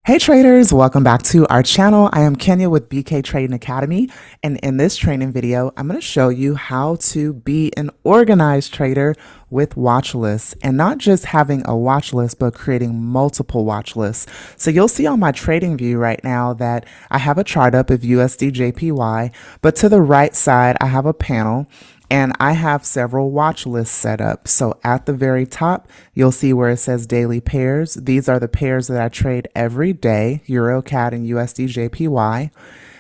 Hey traders, welcome back to our channel. I am Kenya with BK Trading Academy, and in this training video, I'm going to show you how to be an organized trader with watch lists, and not just having a watch list, but creating multiple watch lists. So you'll see on my trading view right now that I have a chart up of USD JPY, but to the right side, I have a panel and I have several watch lists set up. So at the very top, you'll see where it says daily pairs. These are the pairs that I trade every day, Euro, CAD, and USD JPY.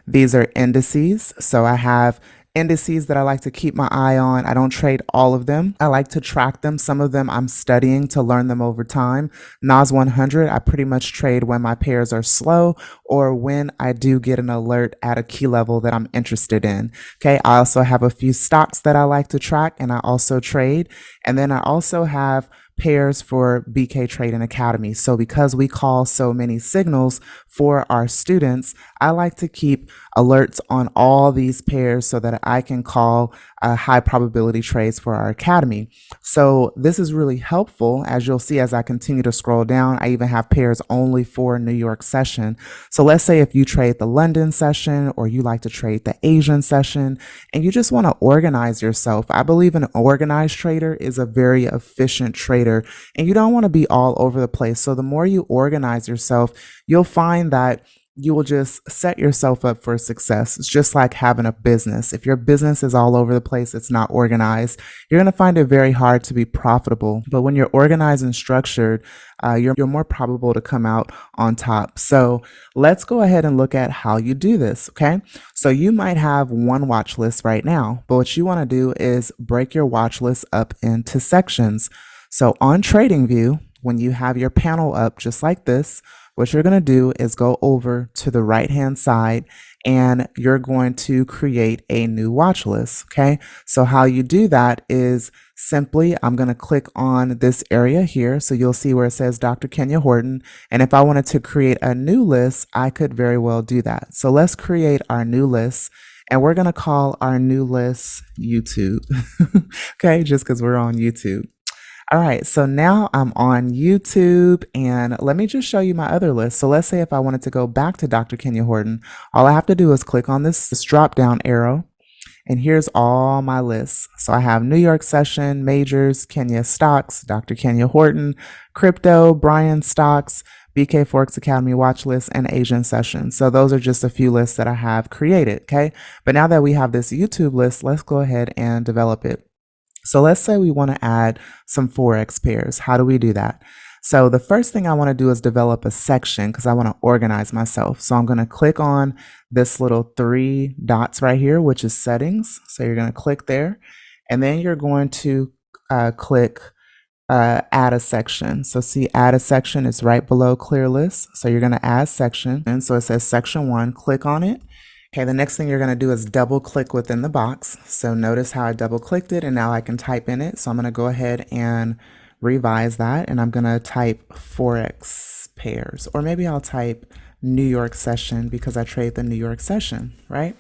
These are indices. So I have indices that I like to keep my eye on. I don't trade all of them. I like to track them. Some of them I'm studying to learn them over time. NAS 100, I pretty much trade when my pairs are slow or when I do get an alert at a key level that I'm interested in. Okay, I also have a few stocks that I like to track and I also trade. And then I also have pairs for BK Trading Academy. So because we call so many signals for our students, I like to keep alerts on all these pairs so that I can call high probability trades for our academy. So this is really helpful. As you'll see, as I continue to scroll down, I even have pairs only for New York session. So let's say if you trade the London session or you like to trade the Asian session and you just want to organize yourself. I believe an organized trader is a very efficient trader and you don't want to be all over the place. So the more you organize yourself, you'll find that you will just set yourself up for success. It's just like having a business. If your business is all over the place, it's not organized, you're going to find it very hard to be profitable. But when you're organized and structured, you're more probable to come out on top. So let's go ahead and look at how you do this. Okay. So you might have one watch list right now, but what you want to do is break your watch list up into sections. So on TradingView, when you have your panel up just like this, what you're going to do is go over to the right hand side and you're going to create a new watch list. Okay. So how you do that is simply, I'm going to click on this area here. So you'll see where it says Dr. Kenya Horton. And if I wanted to create a new list, I could very well do that. So let's create our new list. And we're going to call our new list YouTube. Okay. Just because we're on YouTube. All right, so now I'm on YouTube and let me just show you my other list. So let's say if I wanted to go back to Dr. Kenya Horton, all I have to do is click on this drop down arrow and here's all my lists. So I have New York session, majors, Kenya stocks, Dr. Kenya Horton, crypto, Brian stocks, BK Forex Academy watch list, and Asian session. So those are just a few lists that I have created, okay? But now that we have this YouTube list, let's go ahead and develop it. So let's say we want to add some Forex pairs. How do we do that? So the first thing I want to do is develop a section because I want to organize myself. So I'm going to click on this little three dots right here, which is settings. So you're going to click there and then you're going to click add a section. So see, add a section is right below clear list. So you're going to add section. And so it says section 1, click on it. Okay, the next thing you're going to do is double click within the box. So notice how I double clicked it and now I can type in it. So I'm going to go ahead and revise that and I'm going to type Forex pairs, or maybe I'll type New York session because I trade the New York session, right?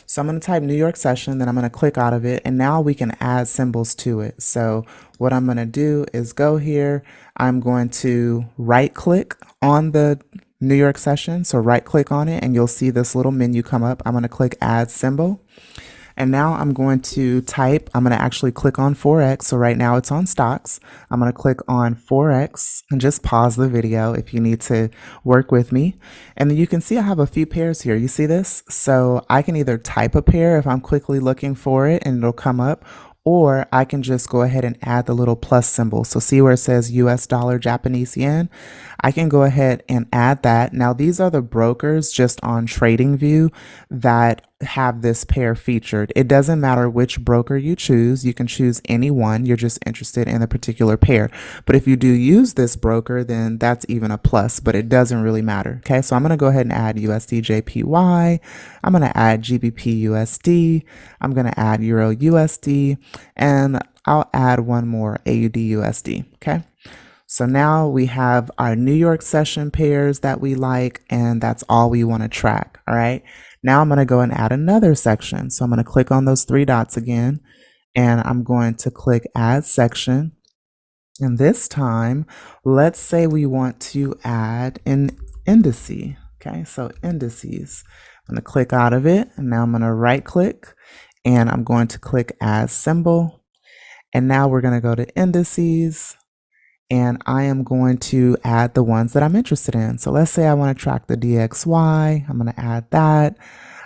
So I'm going to type New York session, then I'm going to click out of it and now we can add symbols to it. So what I'm going to do is go here. I'm going to right click on the New York session. So right click on it and you'll see this little menu come up. I'm going to click add symbol. And now I'm going to type, I'm going to actually click on Forex. So right now it's on stocks. I'm going to click on Forex and just pause the video if you need to work with me. And then you can see I have a few pairs here. You see this? So I can either type a pair if I'm quickly looking for it and it'll come up, or I can just go ahead and add the little plus symbol. So see where it says US dollar, Japanese yen? I can go ahead and add that. Now these are the brokers just on TradingView that have this pair featured. It doesn't matter which broker you choose. You can choose any one. You're just interested in a particular pair. But if you do use this broker, then that's even a plus, but it doesn't really matter. Okay, so I'm going to go ahead and add USD JPY. I'm going to add GBP USD. I'm going to add Euro USD, and I'll add one more AUD USD. Okay. So now we have our New York session pairs that we like, and that's all we want to track. All right. Now I'm going to go and add another section. So I'm going to click on those three dots again, and I'm going to click add section. And this time, let's say we want to add an indice. Okay, so indices. I'm going to click out of it, and now I'm going to right click, and I'm going to click Add Symbol. And now we're going to go to indices, and I am going to add the ones that I'm interested in. So let's say I want to track the DXY. I'm going to add that.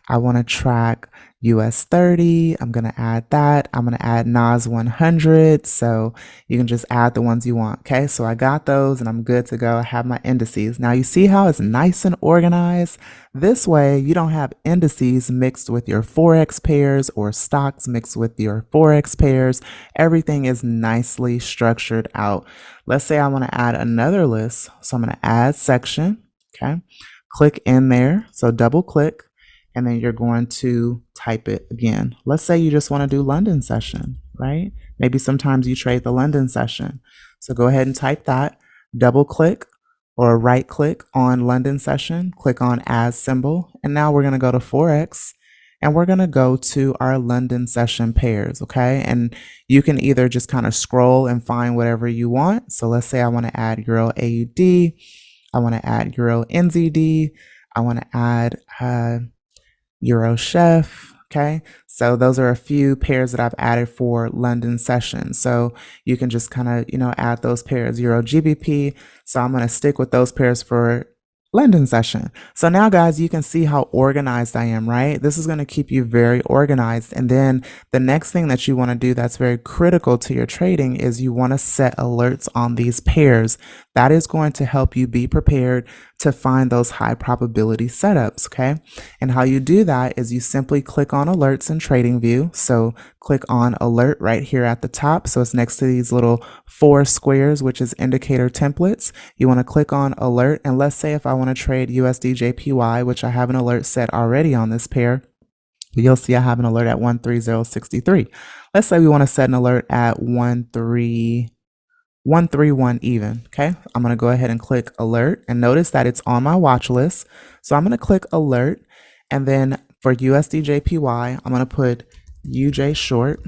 I want to track US 30. I'm going to add that. I'm going to add NAS 100. So you can just add the ones you want. Okay, so I got those and I'm good to go. I have my indices. Now you see how it's nice and organized? This way you don't have indices mixed with your Forex pairs or stocks mixed with your Forex pairs. Everything is nicely structured out. Let's say I want to add another list. So I'm going to add section. Okay, click in there. So double click. And then you're going to type it again. Let's say you just want to do London session, right? Maybe sometimes you trade the London session. So go ahead and type that, double click or right click on London session, click on Add Symbol. And now we're going to go to Forex and we're going to go to our London session pairs, okay? And you can either just kind of scroll and find whatever you want. So let's say I want to add Euro AUD. I want to add Euro NZD. I want to add Euro Chef. Okay, so those are a few pairs that I've added for London session. So you can just kind of, add those pairs. Euro GBP. So I'm going to stick with those pairs for London session. So now guys, you can see how organized I am, right? This is going to keep you very organized. And then the next thing that you want to do that's very critical to your trading is you want to set alerts on these pairs. That is going to help you be prepared to find those high probability setups, okay? And how you do that is you simply click on alerts in TradingView. So click on alert right here at the top. So it's next to these little 4 squares, which is indicator templates. You want to click on alert. And let's say if I want to trade USD JPY, which I have an alert set already on this pair, you'll see I have an alert at 130.63. Let's say we want to set an alert at 131 even. Okay, I'm going to go ahead and click alert and notice that it's on my watch list. So I'm going to click alert, and then for USD JPY, I'm going to put UJ short.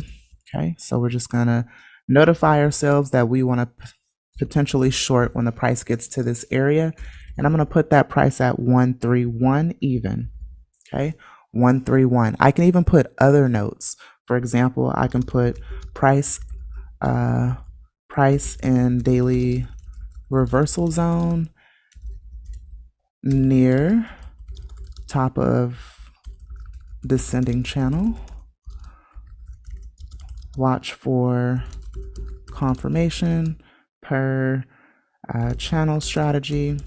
Okay, so we're just going to notify ourselves that we want to potentially short when the price gets to this area, and I'm going to put that price at 131 even. Okay, 131. I can even put other notes. For example, I can put price in daily reversal zone near top of descending channel. Watch for confirmation per channel strategy.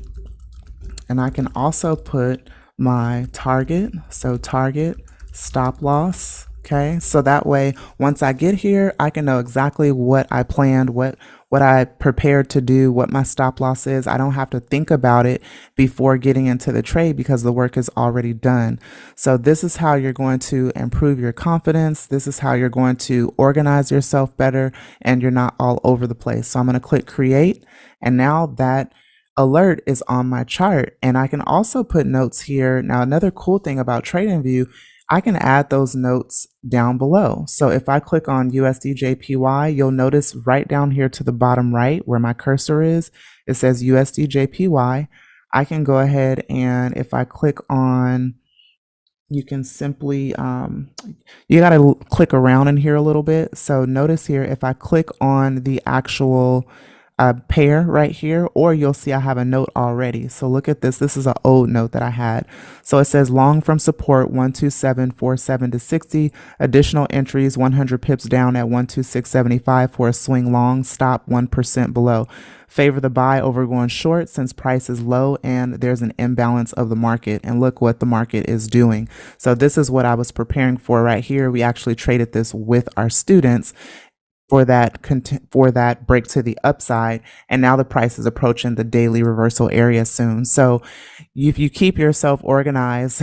And I can also put my target. So target, stop loss. Okay, so that way, once I get here, I can know exactly what I planned, what I prepared to do, what my stop loss is. I don't have to think about it before getting into the trade because the work is already done. So this is how you're going to improve your confidence. This is how you're going to organize yourself better and you're not all over the place. So I'm going to click create, and now that alert is on my chart, and I can also put notes here. Now, another cool thing about TradingView, I can add those notes down below. So if I click on USD JPY, you'll notice right down here to the bottom right where my cursor is, it says USD JPY. I can go ahead and if I click on, you can simply, you got to click around in here a little bit. So notice here, if I click on the actual pair right here, or you'll see I have a note already. So look at this. This is an old note that I had. So it says long from support 127.47 to 60. Additional entries 100 pips down at 126.75 for a swing long. Stop 1% below. Favor the buy over going short since price is low and there's an imbalance of the market. And look what the market is doing. So this is what I was preparing for right here. We actually traded this with our students for that break to the upside, and now the price is approaching the daily reversal area soon. So if you keep yourself organized,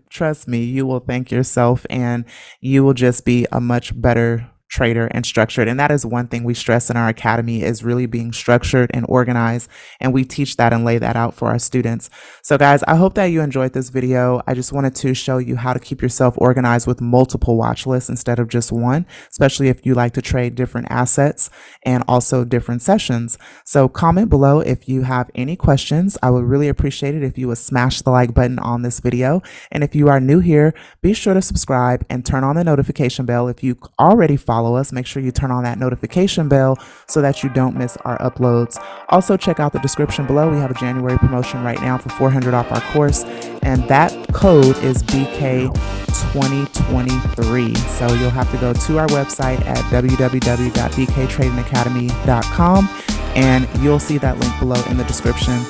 trust me, you will thank yourself and you will just be a much better trader, and structured. And that is one thing we stress in our academy, is really being structured and organized. And we teach that and lay that out for our students. So guys, I hope that you enjoyed this video. I just wanted to show you how to keep yourself organized with multiple watch lists instead of just one, especially if you like to trade different assets and also different sessions. So comment below if you have any questions. I would really appreciate it if you would smash the like button on this video. And if you are new here, be sure to subscribe and turn on the notification bell. If you already follow us, make sure you turn on that notification bell so that you don't miss our uploads. Also, check out the description below. We have a January promotion right now for $400 off our course, and that code is BK2023. So you'll have to go to our website at www.bktradingacademy.com, and you'll see that link below in the description.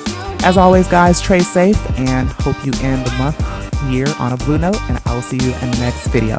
As always, guys, trade safe and hope you end the month, year on a blue note, and I will see you in the next video.